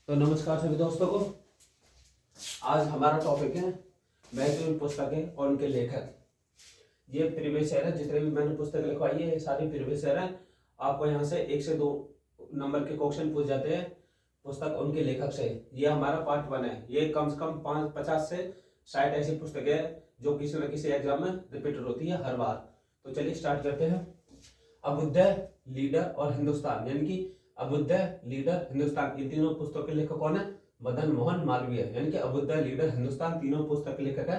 तो नमस्कार सभी दोस्तों को। आज हमारा टॉपिक है महत्वपूर्ण पुस्तकें और उनके लेखक। ये प्रीवियस ईयर है, जितने भी मैंने पुस्तक लिखवाई है ये सारी प्रीवियस ईयर है। आपको यहाँ से 1 से 2 नंबर के क्वेश्चन पूछ जाते हैं पुस्तक उनके लेखक से। ये हमारा पार्ट 1 है। ये कम से कम 50 से 60 ऐसी पुस्तकें हैं जो किसी न किसी एग्जाम में रिपीट होती है हर बार। तो चलिए स्टार्ट करते हैं। अभ्युदय, लीडर और हिंदुस्तान, यानी कि अभ्युदय, लीडर, हिंदुस्तान, इन तीनों पुस्तकों के लेखक कौन है? मदन मोहन मालवीय। यानी कि अभ्युदय, लीडर, हिंदुस्तान तीनों पुस्तक के लेखक है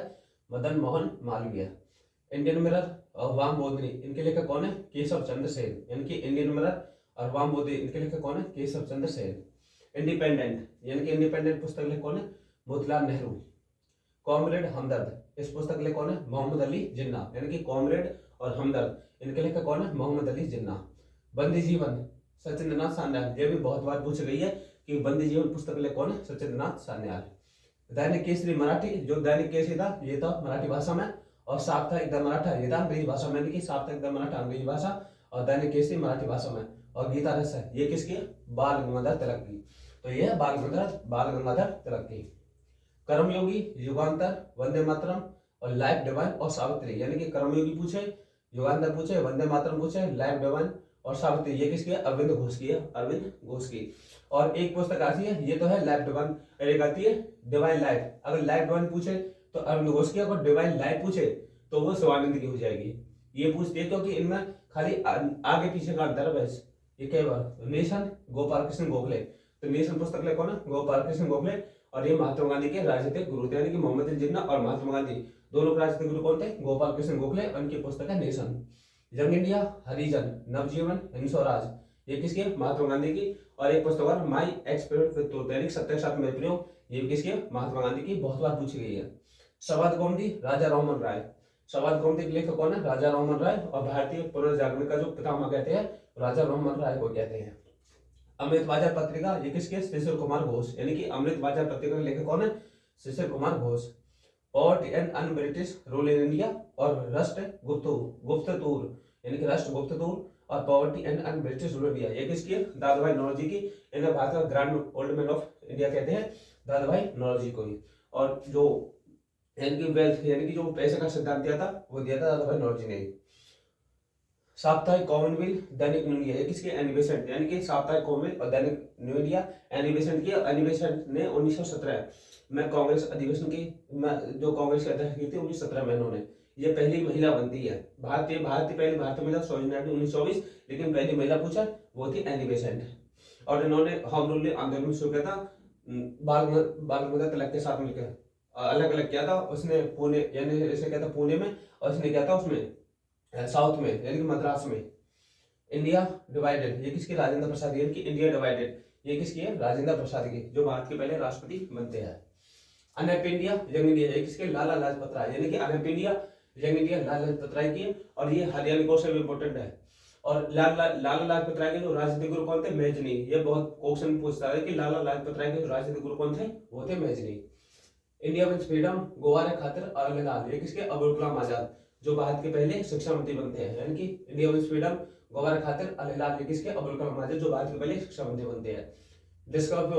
मदन मोहन मालवीय। इंडियन मिरर और वाम बोधनी, इनके लेखक कौन है? केशव चंद्र सेन। यानी कि इंडियन मिरर और वाम बोधनी, इनके लेखक कौन है? केशव चंद्र सेन। इंडिपेंडेंट, यानी कि इंडिपेंडेंट पुस्तक के लेखक कौन है? मोतीलाल नेहरू। कॉमरेड, हमदर्द, इस पुस्तक के लेखक कौन है? मोहम्मद अली जिन्ना। यानी कि कॉमरेड और हमदर्द, इनके लेखक कौन है? मोहम्मद अली जिन्ना। बंदी जीवन, सचिंद्रनाथ सान्याल। ये भी बहुत बार पूछ गई है कि बंदी जीवन पुस्तक लेखक कौन है? सचिंद्रनाथ सान्याल। दैनिक केसरी मराठी, जो दैनिक केसरी था ये था मराठी भाषा में, और साप्ताहिक द मराठा ये था अंग्रेजी भाषा में। यानी कि साप्ताहिक द मराठा अंग्रेजी भाषा और दैनिक केसरी मराठी भाषा में। और गीता रस है, ये किसकी है? बाल गंगाधर तिलक की। तो ये है बाल गंगाधर तिलक की। कर्मयोगी, युगांतर, वंदे मातरम और लाइफ डिवाइन और सावित्री। यानी कि कर्मयोगी पूछे, युगांतर पूछे, वंदे मातरम पूछे, लाइफ डिवाइन और सावित्री, ये किसकी है? अरविंद घोष की है, अरविंद घोष की। और एक पुस्तक आती है, ये तो है लाइफ डिवाइन, एक आती है डिवाइन लाइफ। अगर लाइफ डिवाइन पूछे तो अरविंद घोष की, अगर डिवाइन लाइफ पूछे तो वो शिवानंद की हो जाएगी। ये पूछती है क्योंकि इनमें खाली आगे पीछे का अंतर है बस। ये कई बार नेशन, गोपाल कृष्ण गोखले। तो नेशन पुस्तक ले कौन है? गोपाल कृष्ण गोखले। और ये महात्मा गांधी के राजनीतिक गुरु थे, यानी कि मोहम्मद अली जिन्ना और महात्मा गांधी दोनों के राजनीतिक गुरु कौन थे? गोपाल कृष्ण गोखले। उनकी पुस्तक है नेशन। यंग इंडिया, हरिजन, नवजीवन, हिंद स्वराज, ये किसकी है? महात्मा गांधी की। और एक पुस्तक और माई एक्सपेरिमेंट विद ट्रूथ, यानी सत्य के साथ मेरे प्रयोग, ये भी किसकी है? महात्मा गांधी की। बहुत बार पूछी गई है। संवाद कौमुदी, राजा राममोहन राय। संवाद कौमुदी के लेखक कौन है? राजा राममोहन राय। और भारतीय पुनर्जागरण का जो पितामह कहते हैं राजा राममोहन राय को कहते हैं। अमृत बाजार पत्रिका, ये किसके? शिशिर कुमार घोष। यानी कि अमृत बाजार पत्रिका के लेखक कौन है? Shishir Kumar Ghosh. Poverty and un British rule in India और राष्ट्र गुप्ततूर, यानी कि राष्ट्र गुप्ततूर और poverty and un British rule India, ये किसकी है? दादा भाई नौरोजी की। इन्हें भारत का grand old man of India कहते हैं, दादा भाई नौरोजी को ही। और जो यानी कि वेल्थ, यानी कि जो पैसे का सिद्धांत दिया था वो दिया था दादा भाई नौरोजी ने। साप्ताहिक कॉमनवेल्थ, दैनिक न्यू इंडिया, ये किसके? Annie Besant. यानी कि साप्ताहिक कॉमनवेल्थ और दैनिक न्यू इंडिया एनी बेसेंट की। एनी बेसेंट ने 1917 में कांग्रेस अधिवेशन की, जो कांग्रेस की अध्यक्ष की थी 1917 में इन्होंने। ये पहली महिला बनती है भारतीय पहली भारतीय महिला सरोजिनी नायडू 1924, लेकिन पहली महिला पूछा वो थी एनी बेसेंट। और इन्होंने होम रूल आंदोलन शुरू किया था बाल गंगाधर तिलक के साथ मिलकर। अलग अलग किया था उसने, पुणे, यानी इसे किया था पुणे में, और इसने किया था उसमें साउथ में, यानी कि मद्रास में। इंडिया डिवाइडेड, ये किसकी? राजेंद्र प्रसाद। यानी कि इंडिया डिवाइडेड, ये किसकी है? राजेंद्र प्रसाद की, जो भारत के पहले राष्ट्रपति बनते हैं। अनहैप्पी इंडिया, यंग इंडिया, ये किसके? लाला लाजपत राय। यानी कि unhappy India, young India, Lala Lajpat Rai की। और ये हरियाणा कोर्स में इंपोर्टेंट है। और लाला लाजपत राय के जो राजनीतिक गुरु कौन थे? मेजनी। ये बहुत क्वेश्चन पूछता है कि लाला लाजपत राय के जो राजनीतिक गुरु कौन थे? वो थे Mazzini. India with freedom, Goware खातिर अरलेलाल, ये किसके? अबुल कलाम आजाद, जो भारत के पहले शिक्षा मंत्री बनते हैं। यानी कि इंडिया विद फ्रीडम, गोवारे खातिर अरलेलाल, ये किसके? अबुल कलाम आजाद, जो भारत के पहले शिक्षा मंत्री बनते हैं। डिस्कवरी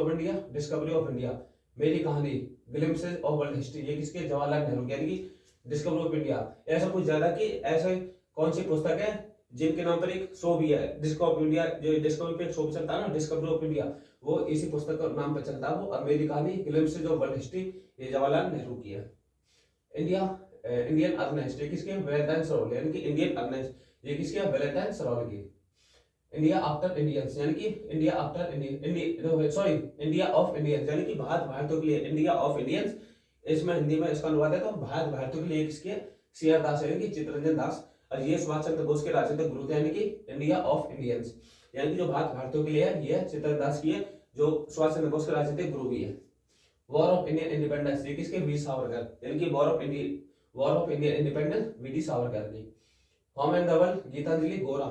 ऑफ इंडिया, मेरी कहानी, ग्लिम्पसेस ऑफ वर्ल्ड हिस्ट्री, ये किसके? जवाहरलाल नेहरू। यानी कि डिस्कवरी ऑफ इंडिया, ऐसा कुछ ज्यादा कि ऐसे कौन सी पुस्तक है जिनके नाम पर एक शो भी है? डिस्कवरी ऑफ इंडिया, जो डिस्कवरी पे एक शो भी चलता है ना, डिस्कवरी ऑफ इंडिया, वो इसी पुस्तक का नाम पर चलता है वो। और मेरी कहानी, ग्लिम्पसेस ऑफ वर्ल्ड हिस्ट्री, ये जवाहरलाल नेहरू की है। इंडियन अर्नेस्ट, ये किसके? वैलेंटाइन सरोल। यानी कि इंडियन अर्नेस्ट, ये किसके? वैलेंटाइन सरोल की। इंडिया आफ्टर इंडियंस, यानी कि India after India of Indians, यानी कि भारतीयों के लिए इंडिया ऑफ इंडियंस। इसमें हिंदी में इसका अनुवाद है तो भारतीयों के लिए किसके? सीआर दास, यानी कि चित्तरंजन दास। और ये सुभाष चंद्र बोस के राजनीतिक गुरु थे, यानी कि इंडिया ऑफ इंडियंस, यानी कि जो भारतीयों के लिए है ये चित्तरंजन दास की है, जो सुभाष चंद्र बोस के राजनीतिक गुरु भी है। वॉर ऑफ इंडियन इंडिपेंडेंस, ये किसके? वीर सावरकर, यानी कि war of Indian independence VD Savarkar की। होम एंड धवल, गीतांजलि गोरा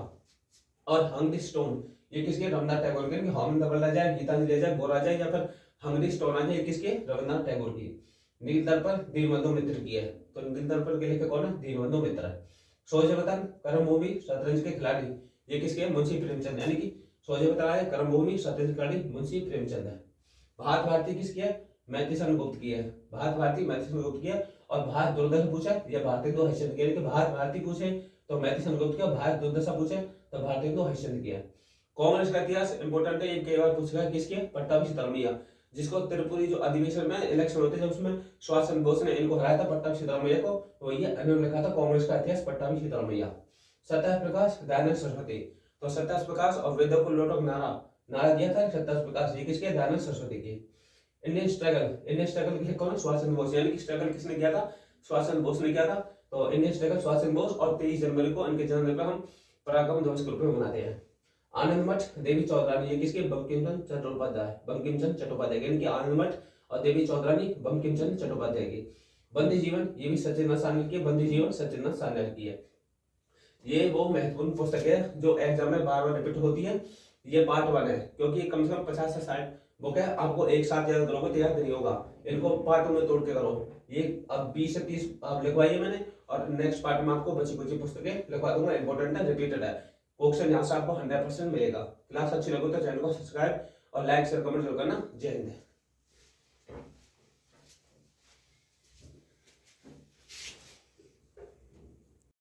और हंगरी स्टोन, ये किसके? रविन्द्रनाथ टैगोर के। होम धवल आ जाए, गीतांजलि आ जाए, गोरा आ जाए, या फिर हंगरी स्टोन आ जाए, ये किसके? रविन्द्रनाथ टैगोर की। नील दर्पण दीनबंधु मित्र की है, तो नील दर्पण के लेखक कौन है? दीनबंधु मित्र। सोझे वतन, कर्मभूमि, शतरंज के खिलाड़ी, ये किसके? मुंशी प्रेमचंद। यानी कि सोझे वतन आए, कर्मभूमि, शतरंज के खिलाड़ी, मुंशी प्रेमचंद है। भारत भारती किसकी है? मैथिसन गुप्त की है। भारत भारती मैथिसन गुप्त की है। और भारत दुर्दशा पूछा या भारतीय तो हरिश्चंद्र की है। भारत भारती पूछे तो मैथिसन गुप्त की, भारत दुर्दशा पूछे तो भारतीय तो हरिश्चंद्र की है। कांग्रेस का इतिहास इंपोर्टेंट है, ये कई बार पूछा किसकी है? पट्टाभी सिद्धरामैया, जिसको त्रिपुरी जो अधिवेशन में इलेक्शन होते जब उसमें सुभाष चंद्र बोस ने इनको हराया था पट्टाभी सिद्धरामैया को, तो ये इन्होंने लिखा था कांग्रेस का इतिहास पट्टाभी सिद्धरामैया। सत्याग्रह प्रकाश दयानंद सरस्वती, तो सत्याग्रह प्रकाश और वेदों को लौटो नारा नारा दिया था सत्याग्रह प्रकाश, ये किसके? दयानंद सरस्वती की। इंडियन स्ट्रगल किसे कौन? सुभाष चंद्र बोस, यानी कि स्ट्रगल किसने किया था? सुभाष चंद्र बोस ने किया था। तो इंडियन स्ट्रगल सुभाष चंद्र बोस, और 23 जनवरी को उनके जन्मदिन पर हम पराक्रम दिवस के रूप में मनाते हैं। आनंद मठ देवी चौधरानी, ये किसके? बंकिम चंद्र चट्टोपाध्याय, बंकिम चंद्र चट्टोपाध्याय, यानी कि आनंद मठ और देवी चौधरानी बंकिम चंद्र चट्टोपाध्याय की। बंदी जीवन, ये भी सचिंद्रनाथ सान्याल की, बंदी जीवन सचिंद्रनाथ सान्याल की है। ये वो महत्वपूर्ण पुस्तक है जो एग्जाम में बार बार रिपीट होती है। ये पार्ट 1 है, क्योंकि कम से कम 50 से 60 बुक है, आपको एक साथ याद करोगे तो याद नहीं होगा, इनको पार्ट में तोड़ के करो। ये अब 20 से 30 आप लिखवाइए मैंने, और नेक्स्ट पार्ट में आपको बची कुछ पुस्तकें लिखवा दूंगा, इंपॉर्टेंट है, रिपीटेड है, क्वेश्चन यहाँ से आपको 100% मिलेगा। क्लास अच्छी लगे तो चैनल को सब्सक्राइब और लाइक शेयर कमेंट जरूर करना। जय हिंद।